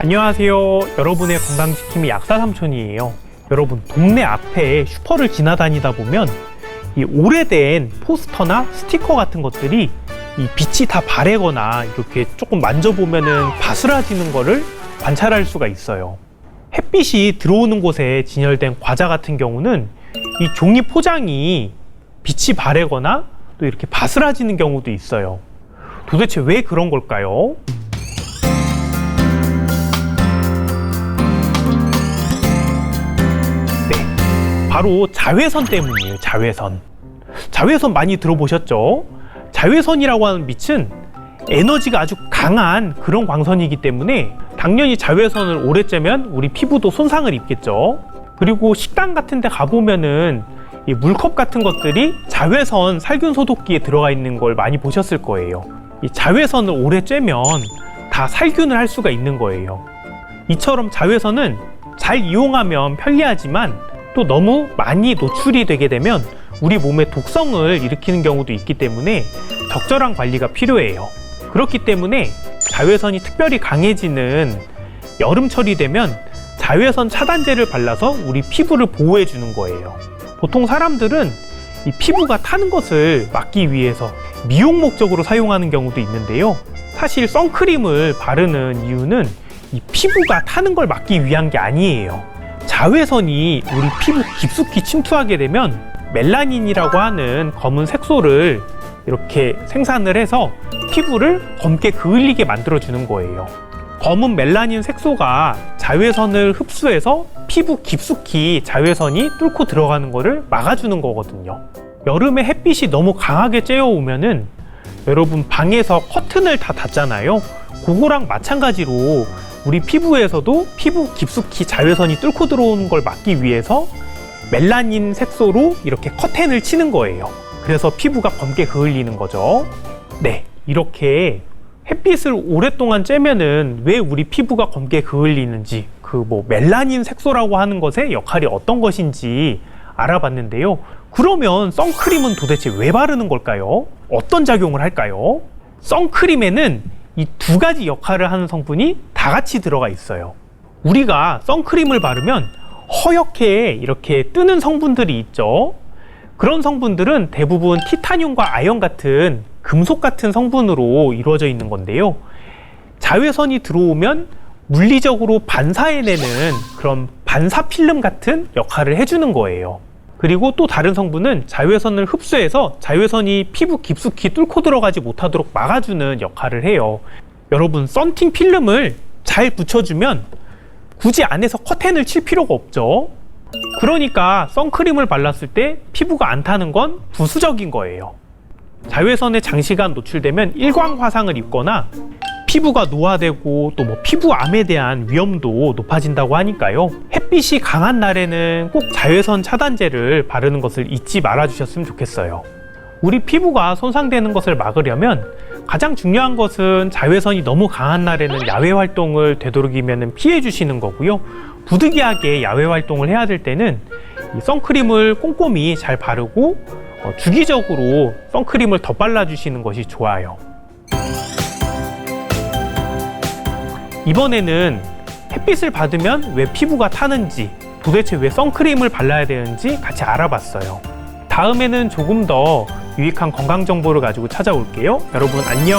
안녕하세요. 여러분의 건강지킴이 약사삼촌이에요. 여러분, 동네 앞에 슈퍼를 지나다니다 보면 이 오래된 포스터나 스티커 같은 것들이 이 빛이 다 바래거나 이렇게 조금 만져보면은 바스라지는 거를 관찰할 수가 있어요. 햇빛이 들어오는 곳에 진열된 과자 같은 경우는 이 종이 포장이 빛이 바래거나 또 이렇게 바스라지는 경우도 있어요. 도대체 왜 그런 걸까요? 바로 자외선 때문이에요. 자외선 많이 들어보셨죠? 자외선이라고 하는 빛은 에너지가 아주 강한 그런 광선이기 때문에 당연히 자외선을 오래 쬐면 우리 피부도 손상을 입겠죠. 그리고 식당 같은 데 가보면은 이 물컵 같은 것들이 자외선 살균 소독기에 들어가 있는 걸 많이 보셨을 거예요. 이 자외선을 오래 쬐면 다 살균을 할 수가 있는 거예요. 이처럼 자외선은 잘 이용하면 편리하지만 또 너무 많이 노출이 되게 되면 우리 몸에 독성을 일으키는 경우도 있기 때문에 적절한 관리가 필요해요. 그렇기 때문에 자외선이 특별히 강해지는 여름철이 되면 자외선 차단제를 발라서 우리 피부를 보호해 주는 거예요. 보통 사람들은 이 피부가 타는 것을 막기 위해서 미용 목적으로 사용하는 경우도 있는데요. 사실 선크림을 바르는 이유는 이 피부가 타는 걸 막기 위한 게 아니에요. 자외선이 우리 피부 깊숙이 침투하게 되면 멜라닌이라고 하는 검은 색소를 이렇게 생산을 해서 피부를 검게 그을리게 만들어주는 거예요. 검은 멜라닌 색소가 자외선을 흡수해서 피부 깊숙이 자외선이 뚫고 들어가는 거를 막아주는 거거든요. 여름에 햇빛이 너무 강하게 쬐어오면은 여러분 방에서 커튼을 다 닫잖아요. 그거랑 마찬가지로 우리 피부에서도 피부 깊숙이 자외선이 뚫고 들어오는 걸 막기 위해서 멜라닌 색소로 이렇게 커튼을 치는 거예요. 그래서 피부가 검게 그을리는 거죠. 네, 이렇게 햇빛을 오랫동안 쬐면은 왜 우리 피부가 검게 그을리는지, 멜라닌 색소라고 하는 것의 역할이 어떤 것인지 알아봤는데요. 그러면 선크림은 도대체 왜 바르는 걸까요? 어떤 작용을 할까요? 선크림에는 이 두 가지 역할을 하는 성분이 다 같이 들어가 있어요. 우리가 선크림을 바르면 허옇게 이렇게 뜨는 성분들이 있죠. 그런 성분들은 대부분 티타늄과 아연 같은 금속 같은 성분으로 이루어져 있는 건데요. 자외선이 들어오면 물리적으로 반사해내는 그런 반사 필름 같은 역할을 해주는 거예요. 그리고 또 다른 성분은 자외선을 흡수해서 자외선이 피부 깊숙이 뚫고 들어가지 못하도록 막아주는 역할을 해요. 여러분, 썬팅 필름을 잘 붙여주면 굳이 안에서 커튼을 칠 필요가 없죠. 그러니까 선크림을 발랐을 때 피부가 안 타는 건 부수적인 거예요. 자외선에 장시간 노출되면 일광 화상을 입거나 피부가 노화되고 또 피부암에 대한 위험도 높아진다고 하니까요. 햇빛이 강한 날에는 꼭 자외선 차단제를 바르는 것을 잊지 말아 주셨으면 좋겠어요. 우리 피부가 손상되는 것을 막으려면 가장 중요한 것은 자외선이 너무 강한 날에는 야외 활동을 되도록이면 피해 주시는 거고요. 부득이하게 야외 활동을 해야 될 때는 이 선크림을 꼼꼼히 잘 바르고 주기적으로 선크림을 더 발라주시는 것이 좋아요. 이번에는 햇빛을 받으면 왜 피부가 타는지, 도대체 왜 선크림을 발라야 되는지 같이 알아봤어요. 다음에는 조금 더 유익한 건강 정보를 가지고 찾아올게요. 여러분 안녕.